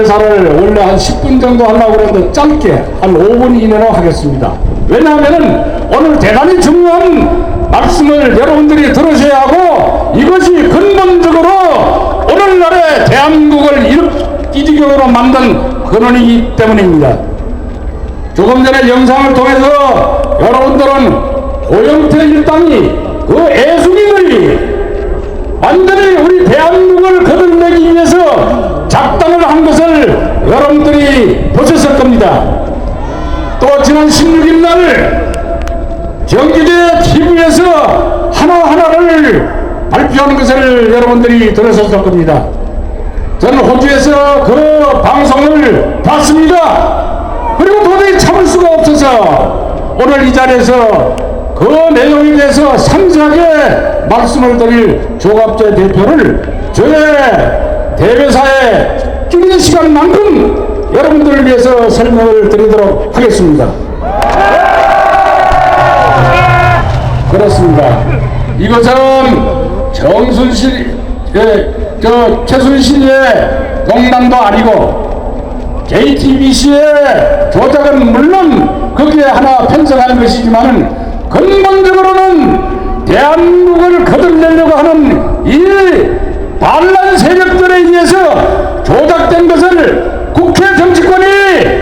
대사를 원래 한 10분 정도 하려고 그랬는데 짧게 한 5분 이내로 하겠습니다. 왜냐하면 오늘 대단히 중요한 말씀을 여러분들이 들으셔야 하고 이것이 근본적으로 오늘날의 대한민국을 이 지경으로 만든 근원이기 때문입니다. 조금 전에 영상을 통해서 여러분들은 고영태 일당이 그 애수기들이 완전히 우리 대한민국을 거듭내기 위해서 작당을 한 것을 여러분들이 보셨을 겁니다. 또 지난 16일 날 정기대 TV에서 하나하나를 발표하는 것을 여러분들이 들으셨을 겁니다. 저는 호주에서 그 방송을 봤습니다. 그리고 도저히 참을 수가 없어서 오늘 이 자리에서 그 내용에 대해서 상세하게 말씀을 드릴 조갑재 대표를 저의 대회사에 줄인 시간만큼 여러분들을 위해서 설명을 드리도록 하겠습니다. 그렇습니다. 이것은 정순실, 최순실의 농단도 아니고 JTBC의 조작은 물론 거기에 하나 편성하는 것이지만 근본적으로는 대한민국을 거듭내려고 하는 이 반란 세력들에 의해서 조작된 것을 국회 정치권이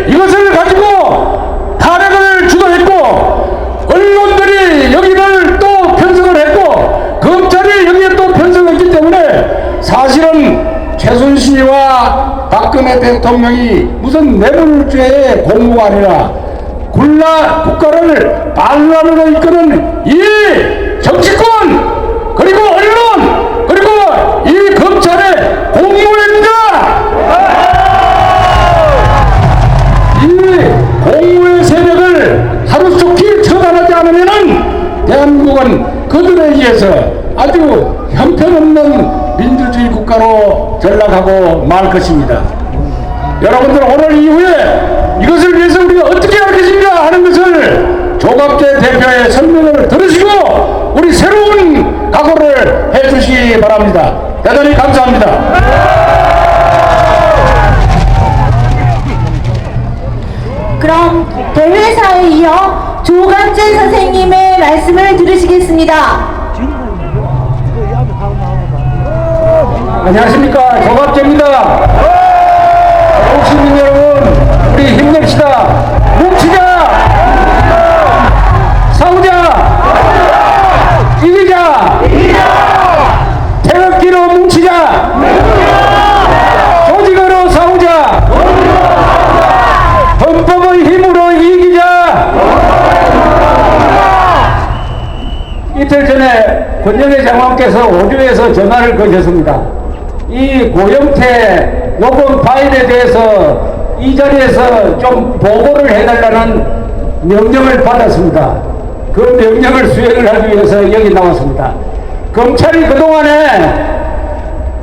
이것을 가지고 탄핵을 주도했고 언론들이 여기를 또 편성을 했고 검찰이 여기에 또 편성했기 때문에 사실은 최순실과 박근혜 대통령이 무슨 뇌물죄의 공무가 아니라 국가를 반란으로 이끄는 이 정치권 그리고 언론 그리고 이 검찰의 공무입니다. 이 공무의 세력을 하루속히 처단하지 않으면 대한민국은 그들에 의해서 아주 형편없는 민주주의 국가로 전락하고 말 것입니다. 여러분들 오늘 이후에 이것을 위해서 우리가 어떻게 할 것인가 하는 것을 조갑재 대표의 설명을 들으시고 우리 새로운 각오를 해주시기 바랍니다. 대단히 감사합니다. 그럼 대회사에 이어 조갑재 선생님의 말씀을 들으시겠습니다. 안녕하십니까, 조갑재입니다. 시민 여러분, 우리 힘냅시다. 뭉치자, 싸우자, 이기자, 태극기로 뭉치자, 조직으로 싸우자, 헌법의 힘으로 이기자. 이틀 전에 권영애 장관께서 호주에서 전화를 거셨습니다. 이 고영태 녹음 파일에 대해서 이 자리에서 좀 보고를 해달라는 명령을 받았습니다. 그 명령을 수행을 하기 위해서 여기 나왔습니다. 검찰이 그동안에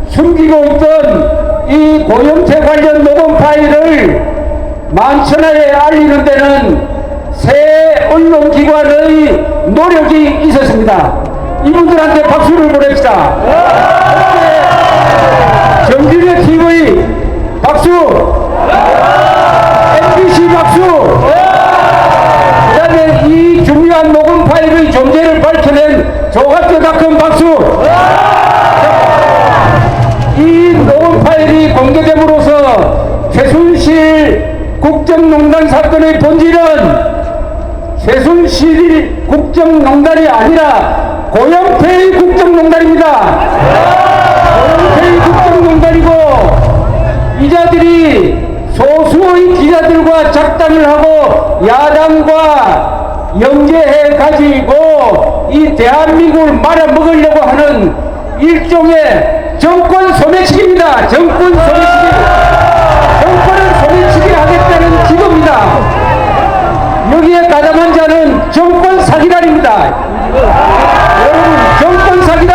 숨기고 있던 이 고영태 관련 녹음 파일을 만천하에 알리는 데는 새 언론기관의 노력이 있었습니다. 이분들한테 박수를 보냅시다. 정규래 TV 박수, MBC 박수, 그 다음에 이 중요한 녹음 파일의 존재를 밝혀낸 조갑재닷컴 박수. 이 녹음 파일이 공개됨으로써 최순실 국정농단 사건의 본질은 최순실 국정농단이 아니라 고영태의 국정농단입니다. 고영태의 국정농단이고 이자들이 소수의 기자들과 작당을 하고 야당과 연계해 가지고 이 대한민국을 말아먹으려고 하는 일종의 정권 소매치기입니다. 정권 소매치기. 정권을 소매치기 하겠다는 기도입니다. 여기에 가담한 자는 정권 사기단입니다. 여러분, 정권 사기단.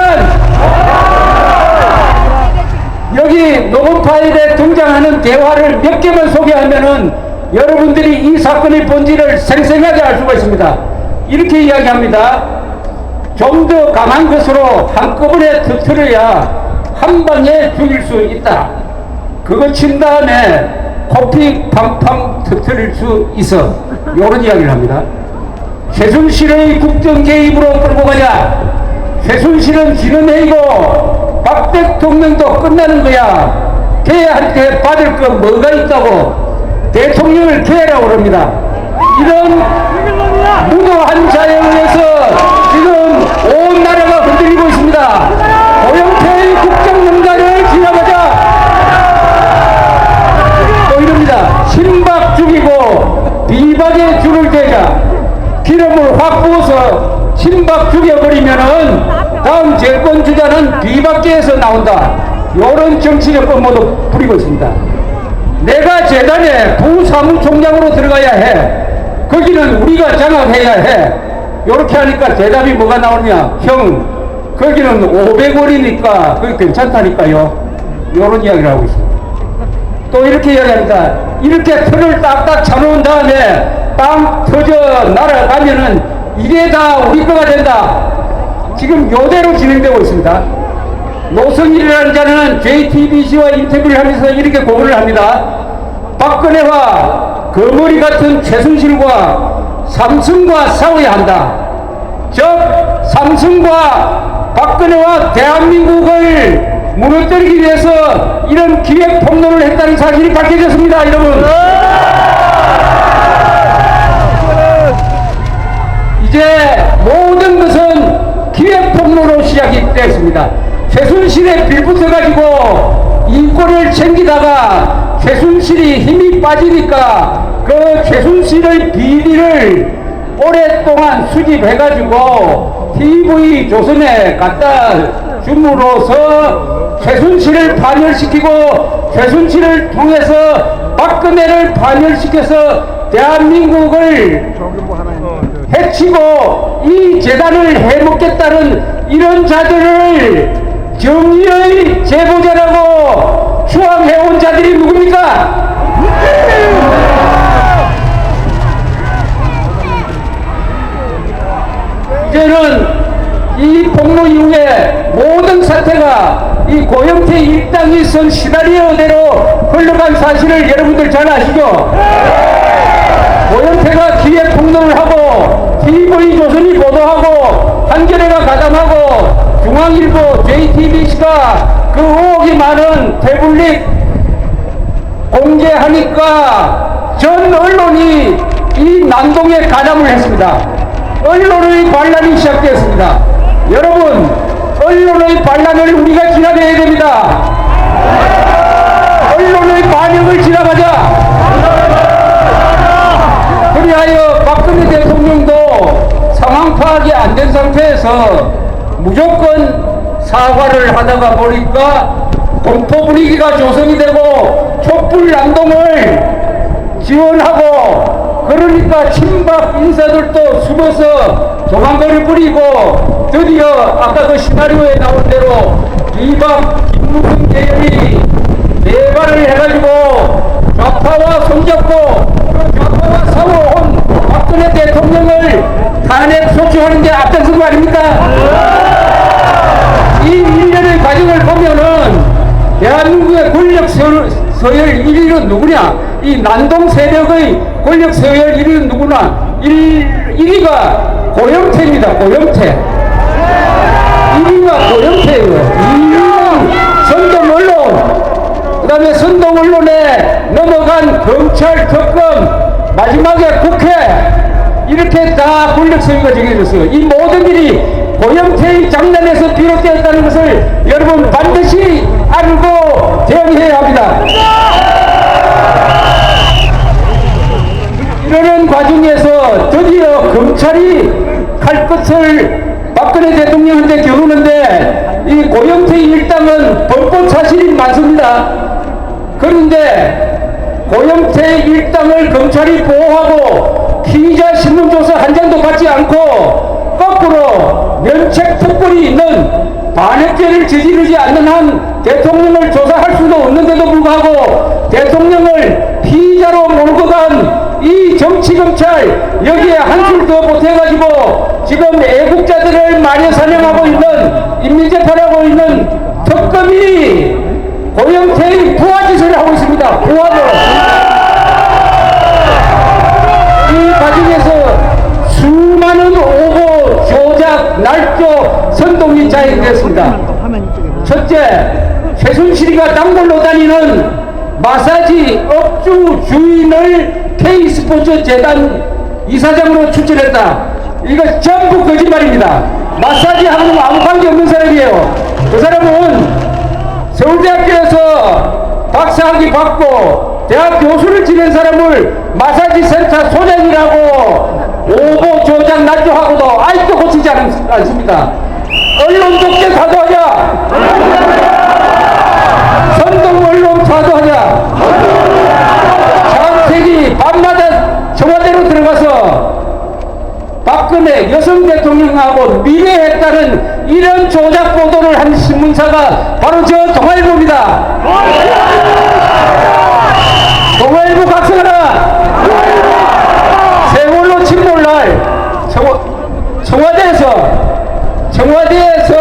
여기 녹음 파일에 등장하는 대화를 몇 개만 소개하면은 여러분들이 이 사건의 본질을 생생하게 알 수가 있습니다. 이렇게 이야기합니다. 좀 더 강한 것으로 한꺼번에 터뜨려야 한 방에 죽일 수 있다. 그거 친 다음에 코피 팡팡 터뜨릴 수 있어. 이런 이야기를 합니다. 최순실의 국정 개입으로 끌고 가자. 최순실은 지는 애이고 박 대통령도 끝나는 거야. 걔한테 받을 거 뭐가 있다고 대통령을 개라고 그럽니다. 이런 무도한 자에 의해서 지금 온 나라가 흔들리고 있습니다. 고영태의 국정농단을 지나가자. 또 이럽니다. 신박 죽이고 비박에 줄을 대자. 기름을 확 부어서 신박 죽여버리면은 다음 정권 주자는 비박계에서 나온다. 이런 정치적 음모도 부리고 있습니다. 내가 재단에 부사무총장으로 들어가야 해. 거기는 우리가 장악해야 해. 이렇게 하니까 대답이 뭐가 나오냐. 형, 거기는 500원이니까 그게 괜찮다니까요. 이런 이야기를 하고 있습니다. 또 이렇게 이야기합니다. 이렇게 틀을 딱딱 쳐놓은 다음에 빵 터져 날아가면은 이게 다 우리 거가 된다. 지금 요대로 진행되고 있습니다. 노성일이라는 자는 JTBC와 인터뷰를 하면서 이렇게 고문을 합니다. 박근혜와 거머리 같은 최순실과 삼성과 싸워야 한다. 즉 삼성과 박근혜와 대한민국을 무너뜨리기 위해서 이런 기획 폭로를 했다는 사실이 밝혀졌습니다. 여러분, 이제 모든 것은 기획 폭로로 시작이 됐습니다. 최순실에 빌붙어 가지고 인권을 챙기다가 최순실이 힘이 빠지니까 그 최순실의 비리를 오랫동안 수집해 가지고 TV 조선에 갖다 줌으로써 최순실을 반열시키고 최순실을 통해서 박근혜를 반열시켜서 대한민국을 해치고 이 재단을 해먹겠다는 이런 자들을 정의의 제보자라고 추앙해온 자들이 누굽니까? 이제는 이 폭로 이후에 모든 사태가 이 고영태 일당이 쓴 시나리오대로 흘러간 사실을 여러분들 잘 아시죠? 고영태가 기획 폭로를 하고 TV조선이 보도하고 한겨레가 가담하고 중앙일보, JTBC가 그 의혹이 많은 태블릿 공개하니까 전 언론이 이 난동에 가담을 했습니다. 언론의 반란이 시작되었습니다. 여러분, 언론의 반란을 우리가 지나가야 됩니다. 언론의 반역을 지나가자. 그리하여 박근혜 대통령도 상황 파악이 안 된 상태에서 무조건 사과를 하다가 보니까 공포 분위기가 조성이 되고 촛불 난동을 지원하고 그러니까 친박 인사들도 숨어서 도망거리 뿌리고 드디어 아까 그 시나리오에 나온 대로 이박 김무성 계열이 내발을 해가지고 좌파와 손잡고 그 좌파와 싸워온 박근혜 대통령을 탄핵 소추하는 데 앞장선 거 아닙니까? 이 일련의 과정을 보면은 대한민국의 권력 서열 1위는 누구냐? 이 난동 세력의 권력 서열 1위는 누구나? 1위가 고영태입니다. 고영태. 1위가 고영태예요. 2위는 선동 언론. 그 다음에 선동 언론에 넘어간 검찰 특검, 마지막에 국회. 이렇게 다 권력 서열가 정해졌어요. 이 모든 일이 고영태의 장난에서 비롯되었다는 것을 여러분 반드시 알고 대응해야 합니다. 이러는 과정에서 드디어 검찰이 칼끝을 박근혜 대통령한테 겨누는데 이 고영태 일당은 범법 사실이 많습니다. 그런데 고영태 일당을 검찰이 보호하고 피의자 신문조사 한 장도 받지 않고 거꾸로 면책특권이 있는 반역죄를 저지르지 않는 한 대통령을 조사할 수도 없는데도 불구하고 대통령을 피의자로 몰고 간 이 정치검찰 여기에 한술 더 보태가지고 지금 애국자들을 마녀 사냥하고 있는 인민재판하고 있는 특검이 고영태의 부하짓을 하고 있습니다. 부하를. 이 과정에서 수많은 오보, 조작, 날조, 선동이 자행됐습니다. 첫째, 최순실이가 단골로 다니는 마사지 업주 주인을 K스포츠 재단 이사장으로 추천했다. 이거 전부 거짓말입니다. 마사지 하는 거 아무 관계 없는 사람이에요. 그 사람은 서울대학교에서 박사학위 받고 대학 교수를 지낸 사람을 마사지 센터 소장이라고 오보, 조작, 날조하고도 아직도 고치지 않습니다. 언론 독재 사도하자. 선동 언론 사도하자. 장택이 밤마다 청와대로 들어가서 박근혜 여성 대통령하고 미래했다는 이런 조작 보도를 한 신문사가 바로 저 동아일보입니다. 동아일보 각성하라. 세월호 침몰날 청와대에서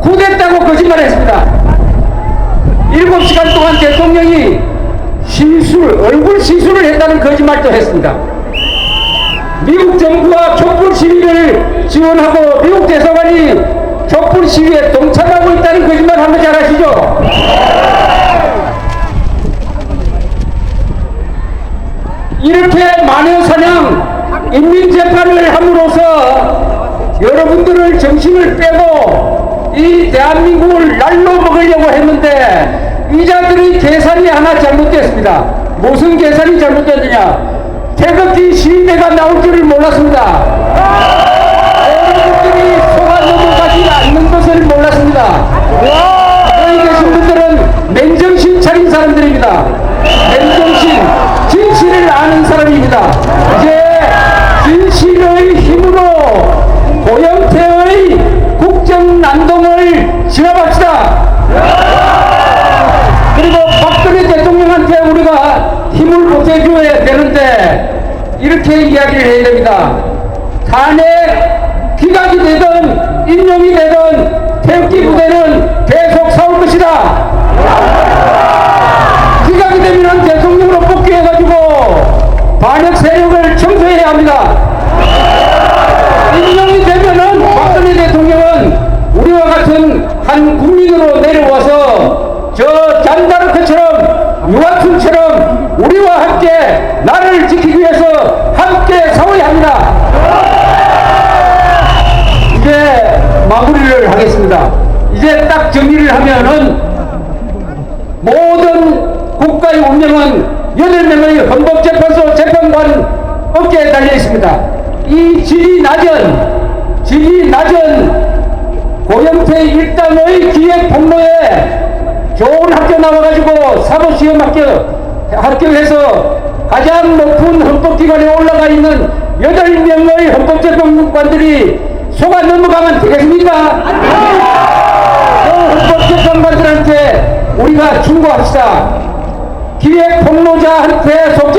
구됐다고 거짓말했습니다. 7시간 동안 대통령이 얼굴 시술을 했다는 거짓말도 했습니다. 미국 정부와 촛불 시위를 지원하고 미국 대사관이 촛불 시위에 동참하고 있다는 거짓말 한 거 잘 아시죠? 이렇게 마녀사냥 인민재판을 함으로써 여러분들을 정신을 빼고 이 대한민국을 날로 먹으려고 했는데 이자들의 계산이 하나 잘못됐습니다. 무슨 계산이 잘못됐느냐? 태극기 시위대가 나올 줄을 몰랐습니다. 여러분들이 속아 넘어가지 않는 것을 몰랐습니다. 여기 계신 분들은 맨정신 차린 사람들입니다. 맨정신, 진실을 아는 사람입니다. 이제 진실의 힘으로 고영태의 국정난동을 진압합시다. 그리고 박근혜 대통령한테 우리가 힘을 보태줘야 되는데 이렇게 이야기를 해야 됩니다. 탄핵 기각이 되든 인용이 되든 태극기 부대는 계속 싸울 것이다. 기각이 되면 대통령으로 복귀해가지고 반역 세력을 청소해야 합니다. 인용이 되면은 박근혜 대통령은 우리와 같은 한 국민으로 내려와서 저 잔다르크처럼 유아툰처럼 우리와 함께 나라를 지키기 위해서 함께 싸워야 합니다. 이제 마무리를 하겠습니다. 이제 딱 정리를 하면은 모든 국가의 운명은 8명의 헌법재판소 재판관 어깨에 달려 있습니다. 이 질이 낮은 고영태 일당의 기획 폭로에 좋은 학교 나와가지고 사법시험 합격해서 가장 높은 헌법기관에 올라가 있는 8명의 헌법재판관들이 속아 넘어가면 되겠습니까? 그 헌법재판관들한테 우리가 충고합시다. 기획 폭로자한테 속